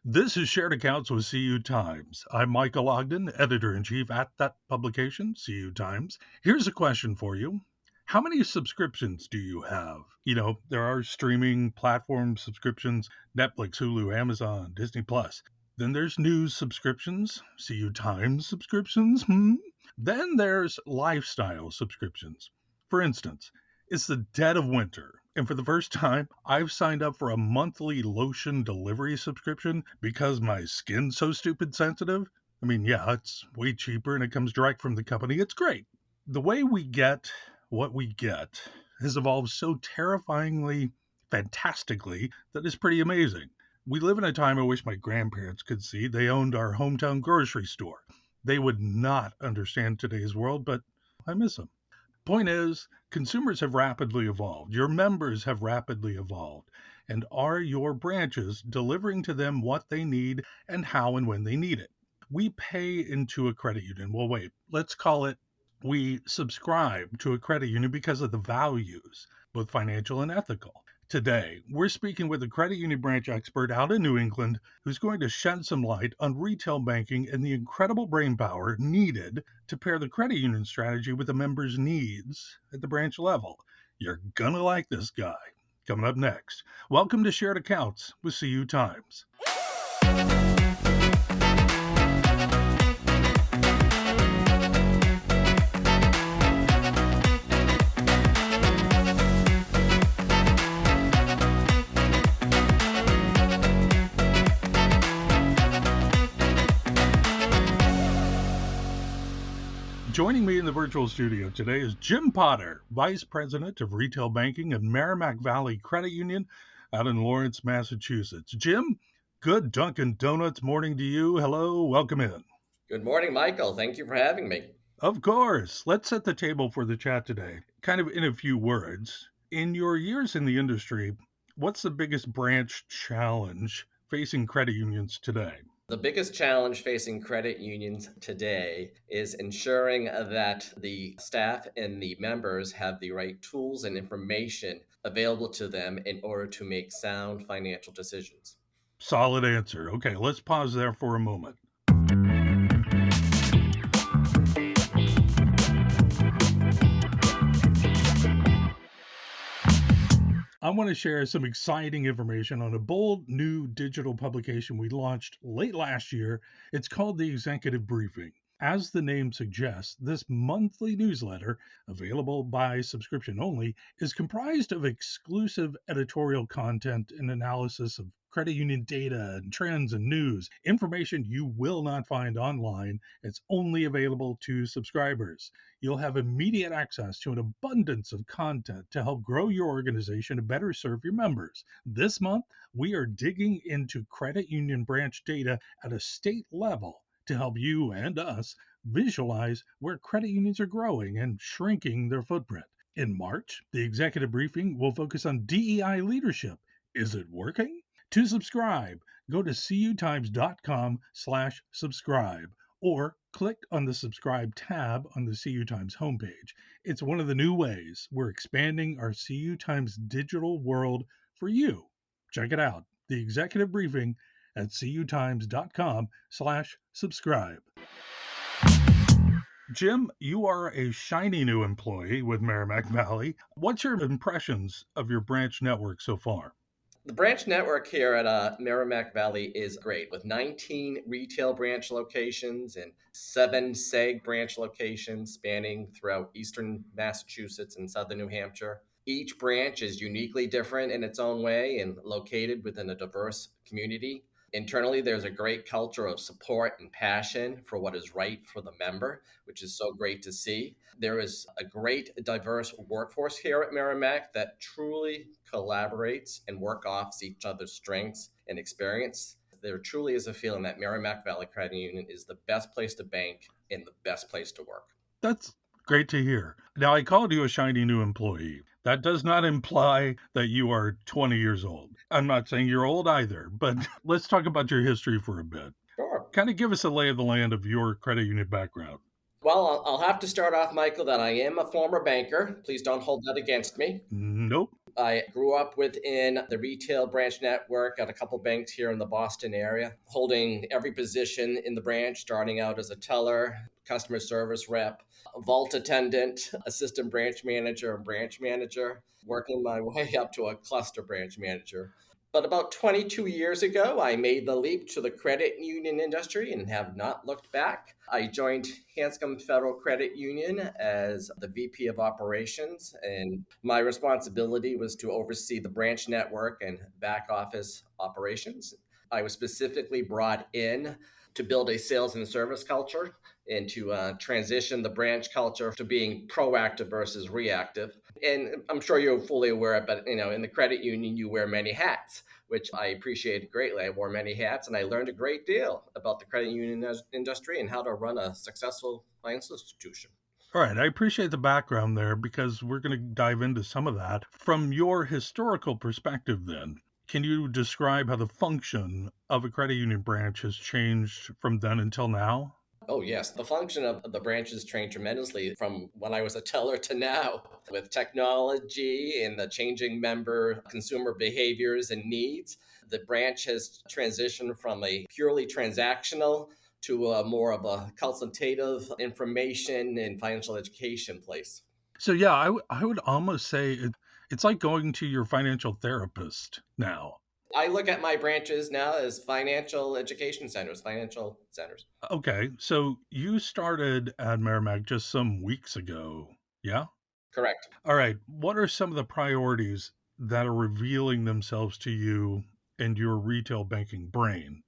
This is Shared Accounts with CU Times. I'm Michael Ogden, editor-in-chief at that publication, CU Times. Here's a question for you. How many subscriptions do you have? There are streaming platform subscriptions, Netflix, Hulu, Amazon, Disney Plus. Then there's news subscriptions, CU Times subscriptions. Then there's lifestyle subscriptions. For instance, it's the dead of winter, and for the first time, I've signed up for a monthly lotion delivery subscription because my skin's so stupid sensitive. Yeah, it's way cheaper and it comes direct from the company. It's great. The way we get what we get has evolved so terrifyingly, fantastically, that it's pretty amazing. We live in a time I wish my grandparents could see. They owned our hometown grocery store. They would not understand today's world, but I miss them. Point is, consumers have rapidly evolved. Your members have rapidly evolved. And are your branches delivering to them what they need and how and when they need it? We pay into a credit union. Well, wait, let's call it we subscribe to a credit union because of the values, both financial and ethical. Today, we're speaking with a credit union branch expert out in New England who's going to shed some light on retail banking and the incredible brainpower needed to pair the credit union strategy with the member's needs at the branch level. You're gonna like this guy. Coming up next, welcome to Shared Accounts with CU Times. Joining me in the virtual studio today is Jim Potter, Vice President of Retail Banking at Merrimack Valley Credit Union out in Lawrence, Massachusetts. Jim, good Dunkin' Donuts morning to you. Hello, welcome in. Good morning, Michael. Thank you for having me. Of course. Let's set the table for the chat today. Kind of in a few words. In your years in the industry, what's the biggest branch challenge facing credit unions today? The biggest challenge facing credit unions today is ensuring that the staff and the members have the right tools and information available to them in order to make sound financial decisions. Solid answer. Okay, let's pause there for a moment. I want to share some exciting information on a bold new digital publication we launched late last year. It's called the Executive Briefing. As the name suggests, this monthly newsletter, available by subscription only, is comprised of exclusive editorial content and analysis of credit union data and trends and news, information you will not find online. It's only available to subscribers. You'll have immediate access to an abundance of content to help grow your organization and better serve your members. This month, we are digging into credit union branch data at a state level to help you and us visualize where credit unions are growing and shrinking their footprint. In March, the executive briefing will focus on DEI leadership. Is it working? To subscribe, go to cutimes.com/subscribe or click on the subscribe tab on the CU Times homepage. It's one of the new ways we're expanding our CU Times digital world for you. Check it out, the executive briefing at cutimes.com/subscribe. Jim, you are a shiny new employee with Merrimack Valley. What's your impressions of your branch network so far? The branch network here at Merrimack Valley is great, with 19 retail branch locations and 7 SEG branch locations spanning throughout eastern Massachusetts and southern New Hampshire. Each branch is uniquely different in its own way and located within a diverse community. Internally, there's a great culture of support and passion for what is right for the member, which is so great to see. There is a great diverse workforce here at Merrimack that truly collaborates and work off each other's strengths and experience. There truly is a feeling that Merrimack Valley Credit Union is the best place to bank and the best place to work. That's great to hear. Now, I called you a shiny new employee. That does not imply that you are 20 years old. I'm not saying you're old either, but let's talk about your history for a bit. Sure. Kind of give us a lay of the land of your credit union background. Well, I'll have to start off, Michael, that I am a former banker. Please don't hold that against me. Nope. I grew up within the retail branch network at a couple banks here in the Boston area, holding every position in the branch, starting out as a teller, customer service rep, vault attendant, assistant branch manager, and branch manager, working my way up to a cluster branch manager. But about 22 years ago, I made the leap to the credit union industry and have not looked back. I joined Hanscom Federal Credit Union as the VP of Operations, and my responsibility was to oversee the branch network and back office operations. I was specifically brought in to build a sales and service culture and to transition the branch culture to being proactive versus reactive. And I'm sure you're fully aware, but in the credit union, you wear many hats, which I appreciated greatly. I wore many hats, and I learned a great deal about the credit union industry and how to run a successful financial institution. All right, I appreciate the background there because we're going to dive into some of that. From your historical perspective, then, can you describe how the function of a credit union branch has changed from then until now? Oh, yes. The function of the branches changed tremendously from when I was a teller to now. With technology and the changing member consumer behaviors and needs, the branch has transitioned from a purely transactional to a more of a consultative information and financial education place. So, yeah, I would almost say it's like going to your financial therapist now. I look at my branches now as financial education centers, financial centers. Okay, so you started at Merrimack just some weeks ago. Yeah? Correct. All right. What are some of the priorities that are revealing themselves to you and your retail banking brain?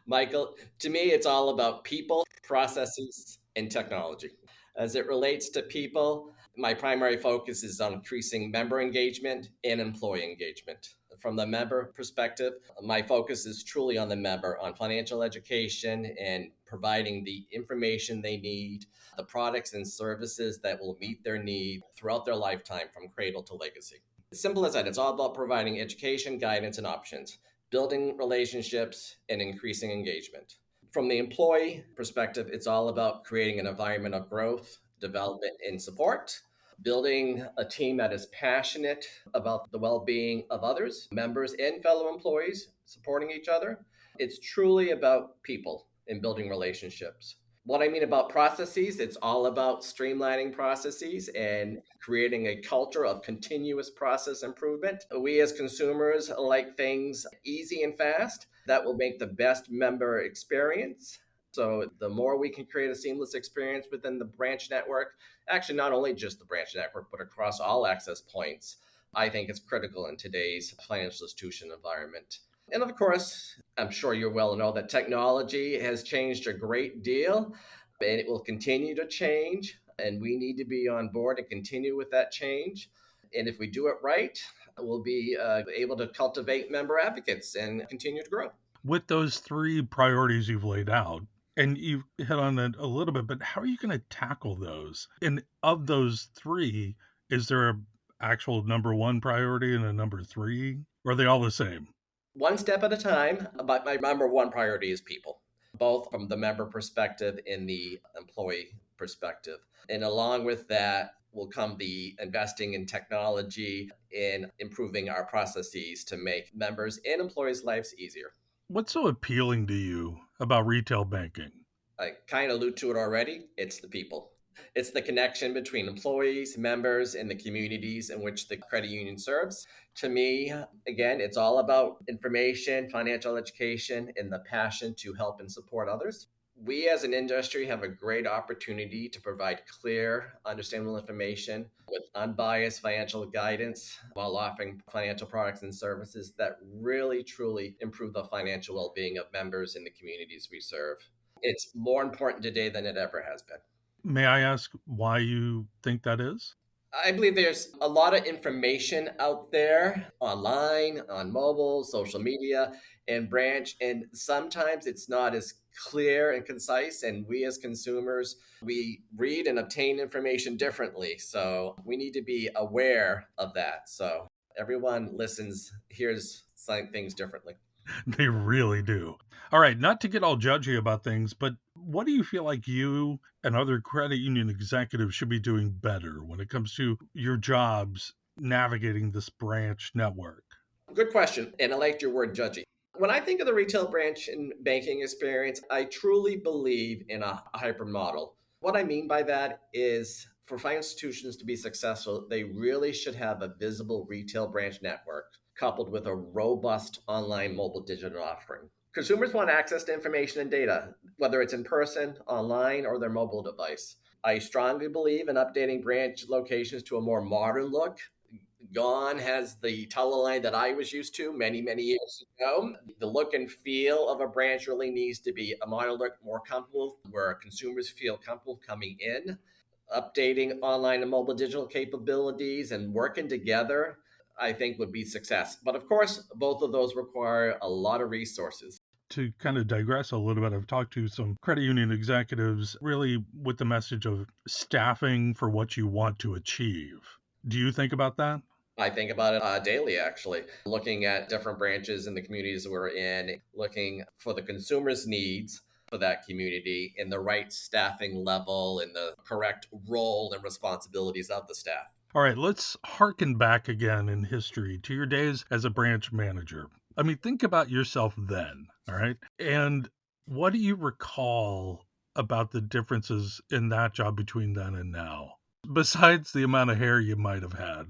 Michael, to me, it's all about people, processes, and technology. As it relates to people, my primary focus is on increasing member engagement and employee engagement. From the member perspective, my focus is truly on the member, on financial education and providing the information they need, the products and services that will meet their need throughout their lifetime from cradle to legacy. Simple as that, it's all about providing education, guidance, and options, building relationships, and increasing engagement. From the employee perspective, it's all about creating an environment of growth, development, and support, building a team that is passionate about the well being of others, members, and fellow employees, supporting each other. It's truly about people and building relationships. What I mean about processes, it's all about streamlining processes and creating a culture of continuous process improvement. We as consumers like things easy and fast. That will make the best member experience. So, the more we can create a seamless experience within the branch network, actually, not only just the branch network, but across all access points, I think it's critical in today's financial institution environment. And of course, I'm sure you well know that technology has changed a great deal and it will continue to change. And we need to be on board and continue with that change. And if we do it right, we'll be able to cultivate member advocates and continue to grow. With those three priorities you've laid out, and you hit on it a little bit, but how are you going to tackle those? And of those three, is there a actual number one priority and a number three? Or are they all the same? One step at a time, but my number one priority is people, both from the member perspective and the employee perspective. And along with that will come the investing in technology and improving our processes to make members and employees' lives easier. What's so appealing to you about retail banking? I kind of allude to it already. It's the people. It's the connection between employees, members, and the communities in which the credit union serves. To me, again, it's all about information, financial education, and the passion to help and support others. We as an industry have a great opportunity to provide clear, understandable information with unbiased financial guidance while offering financial products and services that really, truly improve the financial well being of members in the communities we serve. It's more important today than it ever has been. May I ask why you think that is? I believe there's a lot of information out there online, on mobile, social media, and branch, and sometimes it's not as clear and concise. And we as consumers, we read and obtain information differently. So we need to be aware of that. So everyone listens, hears some things differently. They really do. All right, not to get all judgy about things, but what do you feel like you and other credit union executives should be doing better when it comes to your jobs navigating this branch network? Good question. And I liked your word judgy. When I think of the retail branch and banking experience, I truly believe in a hybrid model. What I mean by that is for financial institutions to be successful, they really should have a visible retail branch network coupled with a robust online mobile digital offering. Consumers want access to information and data, whether it's in person, online, or their mobile device. I strongly believe in updating branch locations to a more modern look. Gone has the teleline that I was used to many, many years ago. The look and feel of a branch really needs to be a modern look, more comfortable, where consumers feel comfortable coming in. Updating online and mobile digital capabilities and working together, I think would be success. But of course, both of those require a lot of resources. To kind of digress a little bit, I've talked to some credit union executives really with the message of staffing for what you want to achieve. Do you think about that? I think about it daily, actually, looking at different branches in the communities we're in, looking for the consumer's needs for that community in the right staffing level and the correct role and responsibilities of the staff. All right, let's harken back again in history to your days as a branch manager. I mean, think about yourself then, all right? And what do you recall about the differences in that job between then and now, besides the amount of hair you might have had?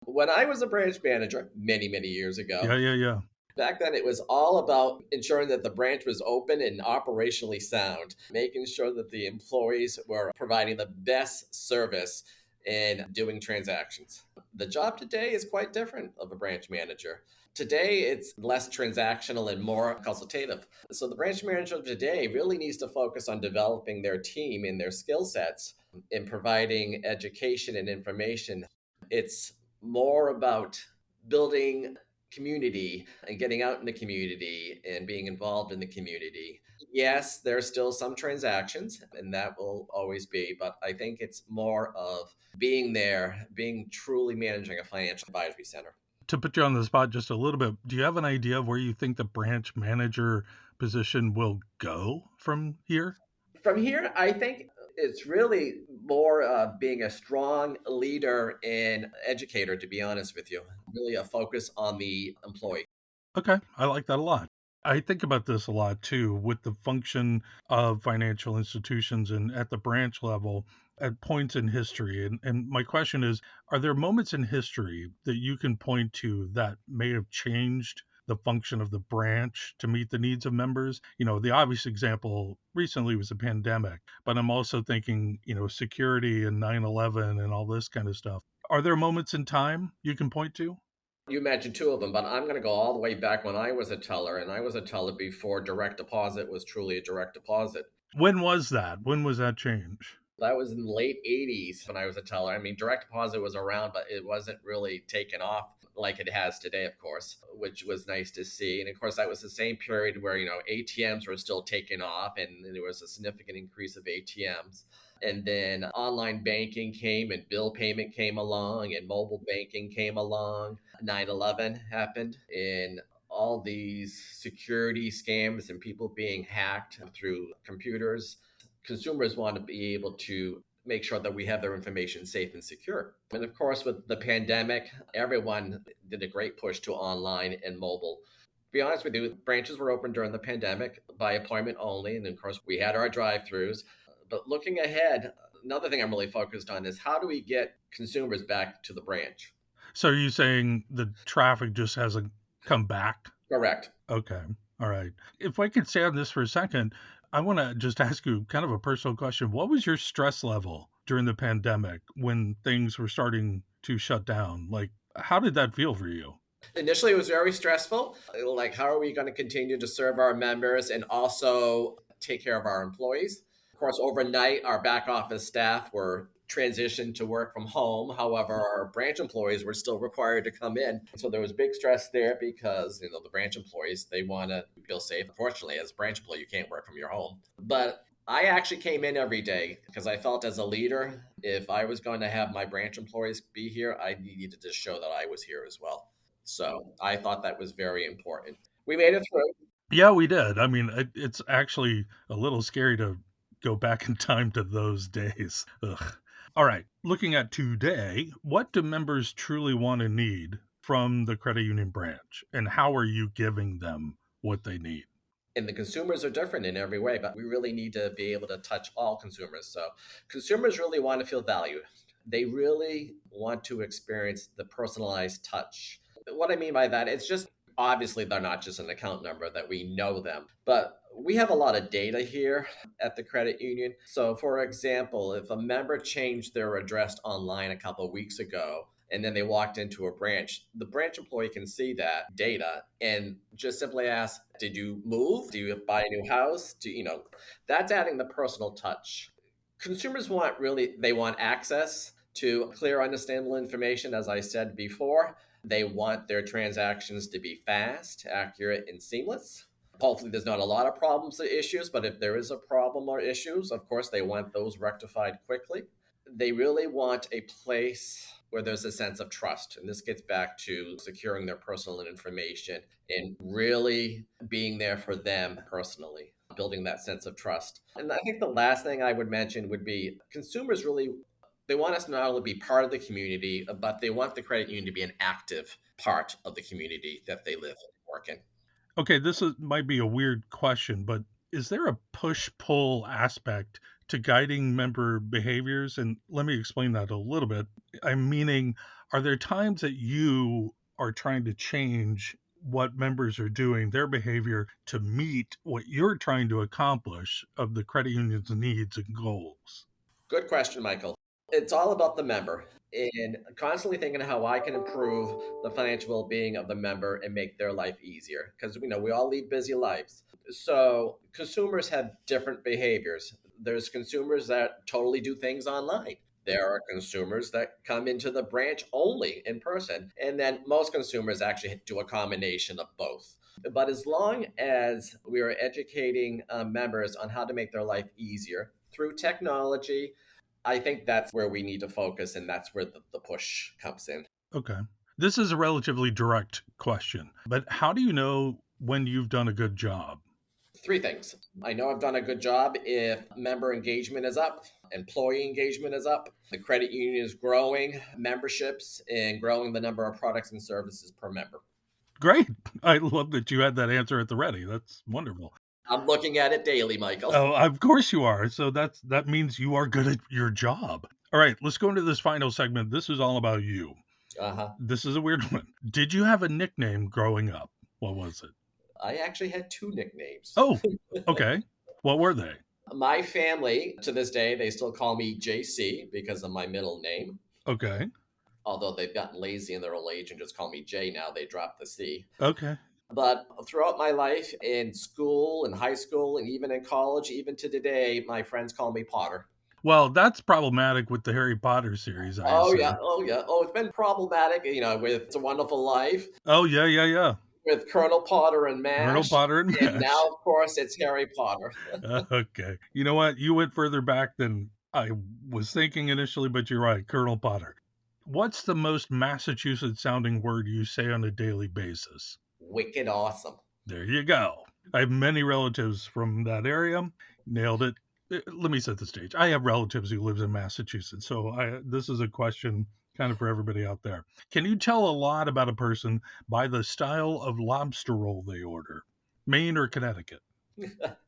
When I was a branch manager many, many years Yeah, ago, yeah, yeah. back then, it was all about ensuring that the branch was open and operationally sound, making sure that the employees were providing the best service in doing transactions. The job today is quite different of a branch manager. Today, it's less transactional and more consultative. So, the branch manager of today really needs to focus on developing their team and their skill sets in providing education and information. It's more about building community and getting out in the community and being involved in the community. Yes, there's still some transactions, and that will always be, but I think it's more of being there, being truly managing a financial advisory center. To put you on the spot just a little bit, do you have an idea of where you think the branch manager position will go from here? From here, I think it's really more being a strong leader and educator, to be honest with you. Really a focus on the employee. Okay, I like that a lot. I think about this a lot too with the function of financial institutions and at the branch level at points in history. And my question is, are there moments in history that you can point to that may have changed the function of the branch to meet the needs of members? The obvious example recently was the pandemic, but I'm also thinking, security and 9/11 and all this kind of stuff. Are there moments in time you can point to? You mentioned two of them, but I'm going to go all the way back when I was a teller, and I was a teller before direct deposit was truly a direct deposit. When was that? When was that change? That was in the late 80s when I was a teller. I mean, direct deposit was around, but it wasn't really taken off like it has today, of course, which was nice to see. And of course, that was the same period where, ATMs were still taking off and there was a significant increase of ATMs. And then online banking came and bill payment came along and mobile banking came along. 9/11 happened and all these security scams and people being hacked through computers. Consumers want to be able to make sure that we have their information safe and secure. And of course, with the pandemic, everyone did a great push to online and mobile. To be honest with you, branches were open during the pandemic by appointment only. And of course, we had our drive throughs. But looking ahead, another thing I'm really focused on is how do we get consumers back to the branch? So are you saying the traffic just hasn't come back? Correct. Okay. All right. If I could stay on this for a second, I want to just ask you kind of a personal question. What was your stress level during the pandemic when things were starting to shut down? Like, how did that feel for you? Initially, it was very stressful. Like, how are we going to continue to serve our members and also take care of our employees? Of course, overnight, our back office staff were transitioned to work from home. However, our branch employees were still required to come in. So there was big stress there because, the branch employees, they want to feel safe. Unfortunately, as a branch employee, you can't work from your home. But I actually came in every day because I felt as a leader, if I was going to have my branch employees be here, I needed to show that I was here as well. So I thought that was very important. We made it through. Yeah, we did. I mean, it's actually a little scary to go back in time to those days. Ugh. All right, looking at today, what do members truly want and need from the credit union branch, and how are you giving them what they need? And the consumers are different in every way, but we really need to be able to touch all consumers. So consumers really want to feel valued. They really want to experience the personalized touch. What I mean by that, it's just obviously they're not just an account number that we know them, but we have a lot of data here at the credit union. So, for example, if a member changed their address online a couple of weeks ago, and then they walked into a branch, the branch employee can see that data and just simply ask, did you move? Do you buy a new house? That's adding the personal touch. Consumers they want access to clear, understandable information, as I said before. They want their transactions to be fast, accurate, and seamless. Hopefully, there's not a lot of problems or issues, but if there is a problem or issues, of course, they want those rectified quickly. They really want a place where there's a sense of trust. And this gets back to securing their personal information and really being there for them personally, building that sense of trust. And I think the last thing I would mention would be consumers really they want us not only to be part of the community, but they want the credit union to be an active part of the community that they live and work in. Okay, might be a weird question, but is there a push-pull aspect to guiding member behaviors? And let me explain that a little bit. I'm meaning, are there times that you are trying to change what members are doing, their behavior, to meet what you're trying to accomplish of the credit union's needs and goals? Good question, Michael. It's all about the member and constantly thinking how I can improve the financial well-being of the member and make their life easier because we all lead busy lives. So consumers have different behaviors. There's consumers that totally do things online. There are consumers that come into the branch only in person. And then most consumers actually do a combination of both. But as long as we are educating members on how to make their life easier through technology, I think that's where we need to focus, and that's where the push comes in. Okay. This is a relatively direct question, but how do you know when you've done a good job? Three things. I know I've done a good job if member engagement is up, employee engagement is up, the credit union is growing memberships and growing the number of products and services per member. Great. I love that you had that answer at the ready. That's wonderful. I'm looking at it daily, Michael. Oh, of course you are. So that means you are good at your job. All right, let's go into this final segment. This is all about you. Uh-huh. This is a weird one. Did you have a nickname growing up? What was it? I actually had two nicknames. Oh, okay. What were they? My family, to this day, they still call me JC because of my middle name. Okay. Although they've gotten lazy in their old age and just call me Jay now, they dropped the C. Okay. But throughout my life in school and high school and even in college, even to today, my friends call me Potter. Well, that's problematic with the Harry Potter series, I Oh yeah, assume. oh yeah. Oh, it's been problematic, with It's a Wonderful Life, Oh, yeah, yeah, yeah. with Colonel Potter and Colonel MASH, Potter and and now, MASH. of course, it's Harry Potter. Okay. You know what? You went further back than I was thinking initially, but you're right. Colonel Potter. What's the most Massachusetts sounding word you say on a daily basis? Wicked awesome. There you go. I have many relatives from that area. Nailed it. Let me set the stage. I have relatives who lives in Massachusetts, so this is a question kind of for everybody out there. Can you tell a lot about a person by the style of lobster roll they order? Maine or Connecticut?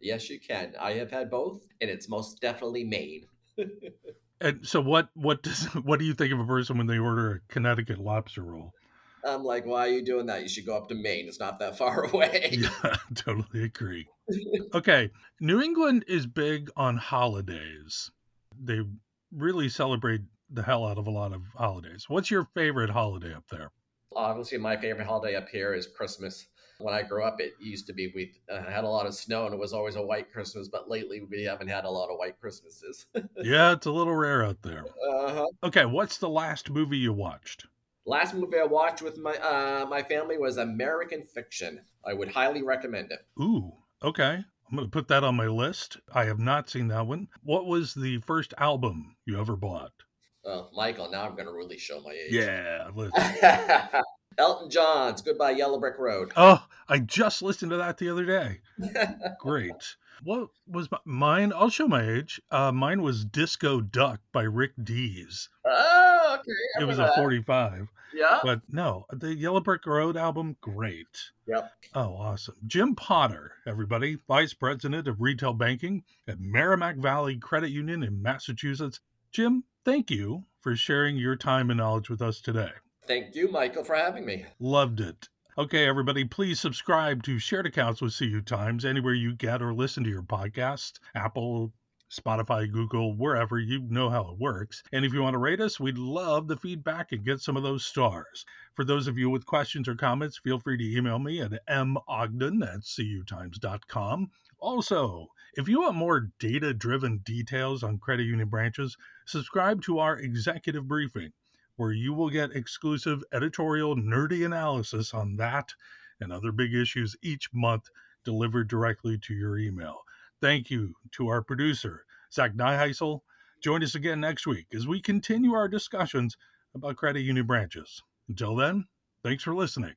Yes, you can. I have had both, and it's most definitely Maine. And so what do you think of a person when they order a Connecticut lobster roll? I'm like, why are you doing that? You should go up to Maine. It's not that far away. Yeah, totally agree. Okay, New England is big on holidays. They really celebrate the hell out of a lot of holidays. What's your favorite holiday up there? Obviously, my favorite holiday up here is Christmas. When I grew up, it used to be we had a lot of snow and it was always a white Christmas, but lately we haven't had a lot of white Christmases. Yeah, it's a little rare out there. Uh-huh. Okay, what's the last movie you watched? Last movie I watched with my family was American Fiction. I would highly recommend it. Ooh, okay. I'm going to put that on my list. I have not seen that one. What was the first album you ever bought? Michael, now I'm going to really show my age. Yeah, let's. Elton John's Goodbye Yellow Brick Road. Oh, I just listened to that the other day. Great. What was mine? I'll show my age. Mine was Disco Duck by Rick Dees. Oh, okay. I It was remember a that. 45. Yep. But no, the Yellow Brick Road album, great. Yep. Oh, awesome. Jim Potter, everybody, Vice President of Retail Banking at Merrimack Valley Credit Union in Massachusetts. Jim, thank you for sharing your time and knowledge with us today. Thank you, Michael, for having me. Loved it. Okay, everybody, please subscribe to Shared Accounts with CU Times anywhere you get or listen to your podcast, Apple, Spotify, Google, wherever. You know how it works. And if you want to rate us, we'd love the feedback and get some of those stars. For those of you with questions or comments, feel free to email me at mogden@cutimes.com. Also, if you want more data-driven details on credit union branches, subscribe to our executive briefing, where you will get exclusive editorial nerdy analysis on that and other big issues each month delivered directly to your email. Thank you to our producer, Zach Nyheisel. Join us again next week as we continue our discussions about credit union branches. Until then, thanks for listening.